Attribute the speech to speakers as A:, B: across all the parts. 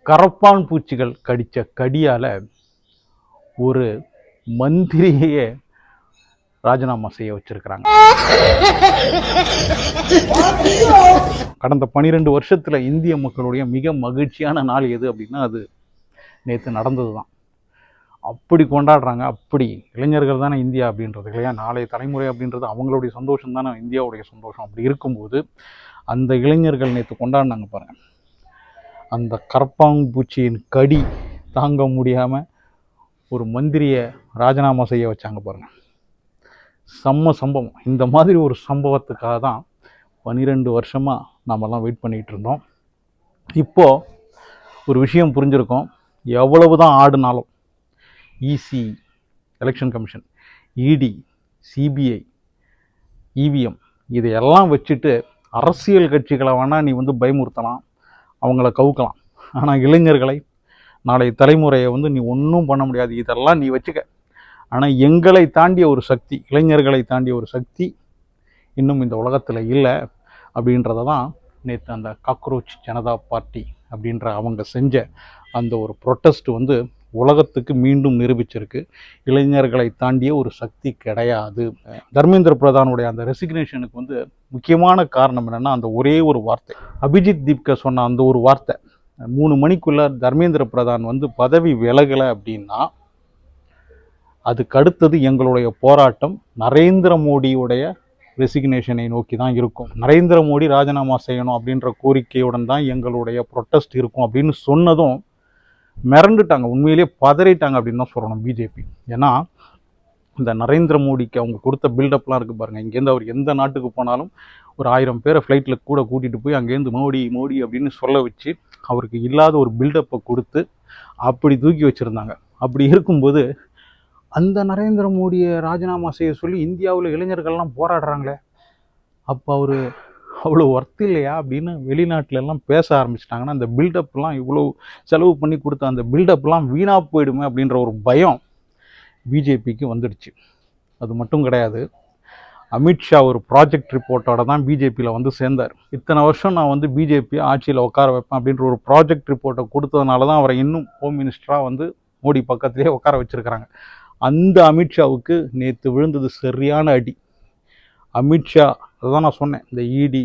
A: கரப்பான் பூச்சிகள் கடித்த கடியால் ஒரு மந்திரியே ராஜினாமா செய்ய வச்சிருக்கிறாங்க. கடந்த 12 வருஷத்துல இந்திய மக்களுடைய மிக மகிழ்ச்சியான நாள் எது அப்படின்னா அது நேற்று நடந்தது தான். அப்படி கொண்டாடுறாங்க. அப்படி இளைஞர்கள் தானே இந்தியா அப்படின்றது இல்லையா, நாளைய தலைமுறை அப்படின்றது அவங்களுடைய சந்தோஷம் தானே இந்தியாவுடைய சந்தோஷம். அப்படி இருக்கும்போது அந்த இளைஞர்கள் நேற்று கொண்டாடினாங்க பாருங்க. அந்த கரப்பாம்பூச்சியின் கடி தாங்க முடியாமல் ஒரு மந்திரியை ராஜினாமா செய்ய வச்சாங்க பாருங்க. செம்ம சம்பவம். இந்த மாதிரி ஒரு சம்பவத்துக்காக தான் 12 வருஷமாக நாமெல்லாம் வெயிட் பண்ணிகிட்டு இருந்தோம். இப்போது ஒரு விஷயம் புரிஞ்சிருக்கோம். எவ்வளவு தான் ஆடுனாலும் இசி, எலெக்ஷன் கமிஷன், இடி, சிபிஐ, இவிஎம் இதையெல்லாம் வச்சுட்டு அரசியல் கட்சிகளை வேணால் நீ பயமுறுத்தலாம், அவங்கள கவுக்கலாம். ஆனால் இளைஞர்களை, நாளை தலைமுறையை நீ ஒன்றும் பண்ண முடியாது. இதெல்லாம் நீ வச்சுக்க. ஆனால் எங்களை தாண்டிய ஒரு சக்தி, இளைஞர்களை தாண்டிய ஒரு சக்தி இன்னும் இந்த உலகத்தில் இல்லை அப்படின்றத தான் நேற்று அந்த காக்ரோச் ஜனதா பார்ட்டி அப்படின்ற அவங்க செஞ்ச அந்த ஒரு ப்ரொட்டஸ்ட் உலகத்துக்கு மீண்டும் நிரூபிச்சிருக்கு. இளைஞர்களை தாண்டிய ஒரு சக்தி கிடையாது. தர்மேந்திர பிரதானுடைய அந்த ரெசிக்னேஷனுக்கு முக்கியமான காரணம் என்னென்னா அந்த ஒரே ஒரு வார்த்தை. அபிஜித் தீப்கர் சொன்ன அந்த ஒரு வார்த்தை. 3 மணிக்குள்ளே தர்மேந்திர பிரதான் பதவி விலகலை அப்படின்னா அதுக்கு அடுத்தது எங்களுடைய போராட்டம் நரேந்திர மோடியுடைய ரெசிக்னேஷனை நோக்கி தான் இருக்கும். நரேந்திர மோடி ராஜினாமா செய்யணும் அப்படின்ற கோரிக்கையுடன் தான் எங்களுடைய ப்ரொட்டஸ்ட் இருக்கும் அப்படின்னு சொன்னதும் மிரண்டுட்டாங்க. உண்மையிலே பதறிட்டாங்க அப்படின்னு தான் சொல்லணும் பிஜேபி. ஏன்னா இந்த நரேந்திர மோடிக்கு அவங்க கொடுத்த பில்டப்லாம் இருக்குது பாருங்கள். இங்கேருந்து அவர் எந்த நாட்டுக்கு போனாலும் ஒரு 1000 பேரை ஃப்ளைட்டில் கூட கூட்டிகிட்டு போய் அங்கேருந்து மோடி மோடி அப்படின்னு சொல்ல வச்சு அவருக்கு இல்லாத ஒரு பில்டப்பை கொடுத்து அப்படி தூக்கி வச்சுருந்தாங்க. அப்படி இருக்கும்போது அந்த நரேந்திர மோடியை ராஜினாமா செய்ய சொல்லி இந்தியாவில் இளைஞர்கள்லாம் போராடுறாங்களே, அப்போ அவர் அவ்வளோ ஒர்த் இல்லையா அப்படின்னு வெளிநாட்டிலெல்லாம் பேச ஆரம்பிச்சிட்டாங்கன்னா அந்த பில்டப்லாம் இவ்வளோ செலவு பண்ணி கொடுத்த அந்த பில்டப்லாம் வீணாக போயிடுமே அப்படின்ற ஒரு பயம் பிஜேபிக்கு வந்துடுச்சு. அது மட்டும் கிடையாது, அமித்ஷா ஒரு ப்ராஜெக்ட் ரிப்போர்ட்டோட தான் பிஜேபியில் சேர்ந்தார். இத்தனை வருஷம் நான் பிஜேபி ஆட்சியில் உட்கார வைப்பேன் அப்படின்ற ஒரு ப்ராஜெக்ட் ரிப்போர்ட்டை கொடுத்ததுனால தான் அவரை இன்னும் ஹோம் மினிஸ்டராக மோடி பக்கத்திலே உட்கார வச்சுருக்கிறாங்க. அந்த அமித்ஷாவுக்கு நேற்று விழுந்தது சரியான அடி. அமித்ஷா அதுதான் நான் சொன்னேன், இந்த இடி,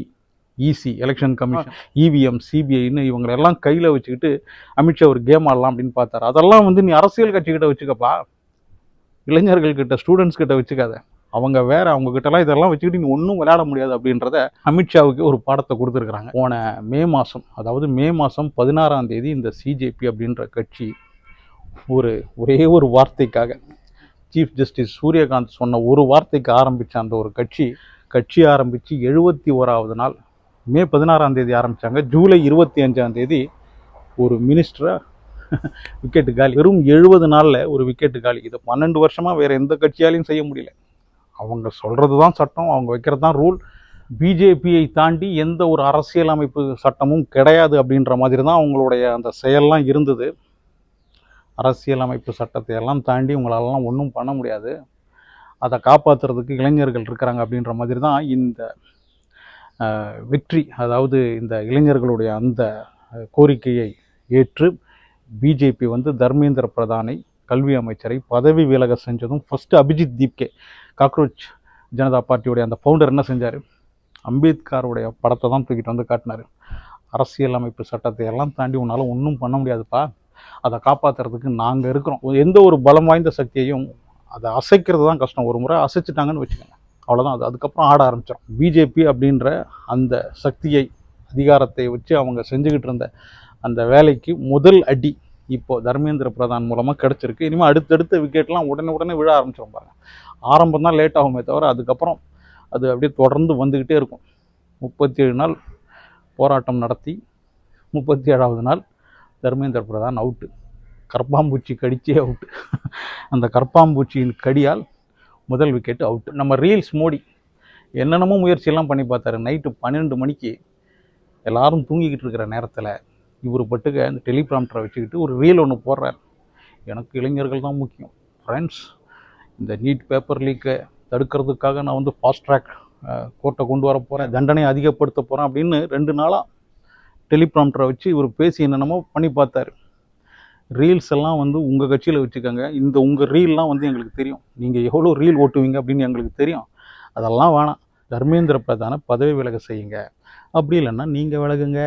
A: இசி, எலெக்ஷன் கமிஷன், இவிஎம், சிபிஐன்னு இவங்களெல்லாம் கையில் வச்சுக்கிட்டு அமித்ஷா ஒரு கேம் ஆடலாம் அப்படின்னு பார்த்தாரு. அதெல்லாம் நீ அரசியல் கட்சிக்கிட்ட வச்சுக்கப்பா, இளைஞர்கள்கிட்ட, ஸ்டூடெண்ட்ஸ் கிட்ட வச்சுக்காத. அவங்க வேற, அவங்க கிட்டலாம் இதெல்லாம் வச்சுக்கிட்டு நீ ஒன்றும் விளையாட முடியாது அப்படின்றத அமித்ஷாவுக்கு ஒரு பாடத்தை கொடுத்துருக்குறாங்க. போன மே மாதம், அதாவது மே மாதம் 16ஆம் தேதி இந்த சிஜேபி அப்படின்ற கட்சி ஒரே ஒரு வார்த்தைக்காக, சீஃப் ஜஸ்டிஸ் சூரியகாந்த் சொன்ன ஒரு வார்த்தைக்கு ஆரம்பித்த அந்த ஒரு கட்சி ஆரம்பித்து 71வது நாள், மே 16ஆம் தேதி ஆரம்பித்தாங்க. ஜூலை 25ஆம் தேதி ஒரு மினிஸ்டரை விக்கெட்டு காலி. வெறும் 70 நாளில் ஒரு விக்கெட்டு காலி. இதை 12 வருஷமாக வேறு எந்த கட்சியாலையும் செய்ய முடியல. அவங்க சொல்கிறது தான் சட்டம், அவங்க வைக்கிறது தான் ரூல். பிஜேபியை தாண்டி எந்த ஒரு அரசியலமைப்பு சட்டமும் கிடையாது அப்படின்ற மாதிரி தான் அவங்களுடைய அந்த செயல்லாம் இருந்தது. அரசியலமைப்பு சட்டத்தை எல்லாம் தாண்டி உங்களாலலாம் ஒன்றும் பண்ண முடியாது, அதை காப்பாற்றுறதுக்கு இளைஞர்கள் இருக்கிறாங்க அப்படின்ற மாதிரி தான் இந்த வெற்றி. அதாவது இந்த இளைஞர்களுடைய அந்த கோரிக்கையை ஏற்று பிஜேபி தர்மேந்திர பிரதானை, கல்வி அமைச்சரை பதவி விலக செஞ்சதும் ஃபஸ்ட்டு அபிஜித் தீப்கே, காக்ரோச் ஜனதா பார்ட்டியோடைய அந்த ஃபவுண்டர் என்ன செஞ்சார், அம்பேத்கருடைய படத்தை தான் தூக்கிட்டு காட்டினார். அரசியலமைப்பு சட்டத்தை எல்லாம் தாண்டி உன்னால் ஒன்றும் பண்ண முடியாதுப்பா, அதை காப்பாற்றுறதுக்கு நாங்கள் இருக்கிறோம். எந்த ஒரு பலம் வாய்ந்த சக்தியையும் அதை அசைக்கிறது தான் கஷ்டம். ஒரு முறை அசைச்சிட்டாங்கன்னு வச்சுக்கோங்க, அவ்வளோதான். அதுக்கப்புறம் ஆட ஆரம்பிச்சிடும். பிஜேபி அப்படின்ற அந்த சக்தியை, அதிகாரத்தை வச்சு அவங்க செஞ்சுக்கிட்டு இருந்த அந்த வேலைக்கு முதல் அடி இப்போது தர்மேந்திர பிரதான் மூலமாக கிடச்சிருக்கு. இனிமேல் அடுத்தடுத்த விக்கெட்லாம் உடனே விழ ஆரம்பிச்சிடும் பாருங்க. ஆரம்பம் தான் லேட் ஆகுமே தவிர அதுக்கப்புறம் அது அப்படியே தொடர்ந்து வந்துக்கிட்டே இருக்கும். 37 நாள் போராட்டம் நடத்தி 37வது நாள் தர்மேந்திர பிரதான் அவுட்டு. கரப்பாம்பூச்சி கடிச்சே அவுட்டு. அந்த கரப்பாம்பூச்சியின் கடியால் முதல் விக்கெட்டு அவுட்டு. நம்ம ரீல்ஸ் மோடி என்னென்னமோ முயற்சியெல்லாம் பண்ணி பார்த்தாரு. நைட்டு 12 மணிக்கு எல்லாரும் தூங்கிக்கிட்டு இருக்கிற நேரத்தில் இவர் பட்டுக்க இந்த டெலிபிராம்டரை வச்சுக்கிட்டு ஒரு ரீல் ஒன்று போடுறார். எனக்கு இளைஞர்கள் தான் முக்கியம் ஃப்ரெண்ட்ஸ், இந்த நீட் பேப்பர் லீக்கை தடுக்கிறதுக்காக நான் ஃபாஸ்ட் ட்ராக் கோர்ட்டை கொண்டு வர போகிறேன், தண்டனை அதிகப்படுத்த போகிறேன் அப்படின்னு 2 நாளாக டெலிப்ராம்டரை வச்சு இவர் பேசி என்னென்னமோ பண்ணி பார்த்தாரு. ரீல்ஸ் எல்லாம் வந்து உங்கள் கட்சியில் வச்சுக்கோங்க, இந்த உங்கள் ரீல்லாம் வந்து எங்களுக்கு தெரியும், நீங்கள் எவ்வளோ ரீல் ஓட்டுவீங்க அப்படின்னு எங்களுக்கு தெரியும், அதெல்லாம் வேணாம், தர்மேந்திர பிரதானை பதவி விலக செய்யுங்க, அப்படி இல்லைன்னா நீங்கள் விலகுங்க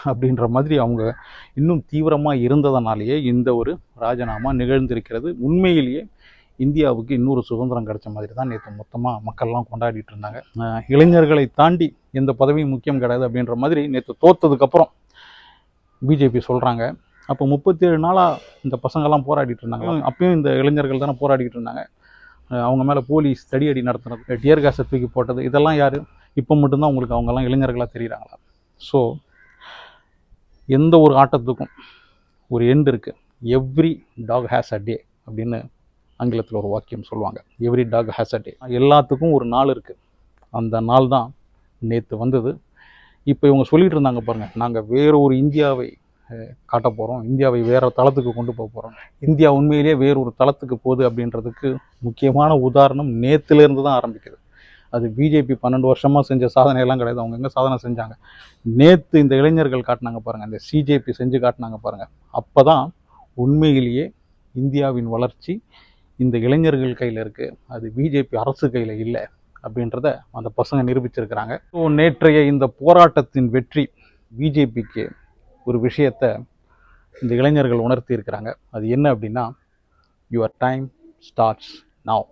A: அப்படின்ற மாதிரி அவங்க இன்னும் தீவிரமாக இருந்ததனாலேயே இந்த ஒரு ராஜினாமா நிகழ்ந்திருக்கிறது. உண்மையிலேயே இந்தியாவுக்கு இன்னொரு சுதந்திரம் கிடைச்ச மாதிரி தான் நேற்று மொத்தமாக மக்கள்லாம் கொண்டாடிட்டு இருந்தாங்க. இளைஞர்களை தாண்டி எந்த பதவியும் முக்கியம் கிடையாது அப்படின்ற மாதிரி நேற்று தோத்ததுக்கப்புறம் பிஜேபி சொல்கிறாங்க. அப்போ 37 நாளாக இந்த பசங்கள்லாம் போராடிட்டு இருந்தாங்க, அப்பயும் இந்த இளைஞர்கள் தானே போராடிட்டு இருந்தாங்க. அவங்க மேலே போலீஸ் தடியடி நடத்துனது, டியர் கேஸை தூக்கி போட்டது, இதெல்லாம் யார்? இப்போ மட்டும்தான் உங்களுக்கு அவங்கெல்லாம் இளைஞர்களாக தெரியுறாங்களா? ஸோ எந்த ஒரு ஆட்டத்துக்கும் ஒரு எண்டு இருக்குது. எவ்ரி டாக் ஹேஸ் அ டே அப்படின்னு ஆங்கிலத்தில் ஒரு வாக்கியம் சொல்லுவாங்க. எவ்ரி டாக் ஹேஸ் அ டே. எல்லாத்துக்கும் ஒரு நாள் இருக்குது. அந்த நாள் தான் நேற்று வந்தது. இப்போ இவங்க சொல்லிகிட்டு இருந்தாங்க பாருங்கள், நாங்கள் வேறு ஒரு இந்தியாவை காட்ட போகிறோம், இந்தியாவை வேறு தளத்துக்கு கொண்டு போக போகிறோம், இந்தியா உண்மையிலேயே வேறு ஒரு தளத்துக்கு போகுது அப்படின்றதுக்கு முக்கியமான உதாரணம் நேற்றுலேருந்து தான் ஆரம்பிக்குது. அது பிஜேபி 12 வருஷமாக செஞ்ச சாதனையெல்லாம் கிடையாது. அவங்க எங்கே சாதனை செஞ்சாங்க? நேற்று இந்த இளைஞர்கள் காட்டினாங்க பாருங்கள், இந்த சிஜேபி செஞ்சு காட்டினாங்க பாருங்கள். அப்போ தான் உண்மையிலேயே இந்தியாவின் வளர்ச்சி இந்த இளைஞர்கள் கையில் இருக்குது, அது பிஜேபி அரசு கையில் இல்லை அப்படின்றத அந்த பசங்க நிரூபிச்சிருக்கிறாங்க. ஸோ நேற்றைய இந்த போராட்டத்தின் வெற்றி பிஜேபிக்கு ஒரு விஷயத்தை இந்த இளைஞர்கள் உணர்த்தி இருக்கிறாங்க. அது என்ன அப்படின்னா, யுவர் டைம் ஸ்டார்ட்ஸ் நவ்.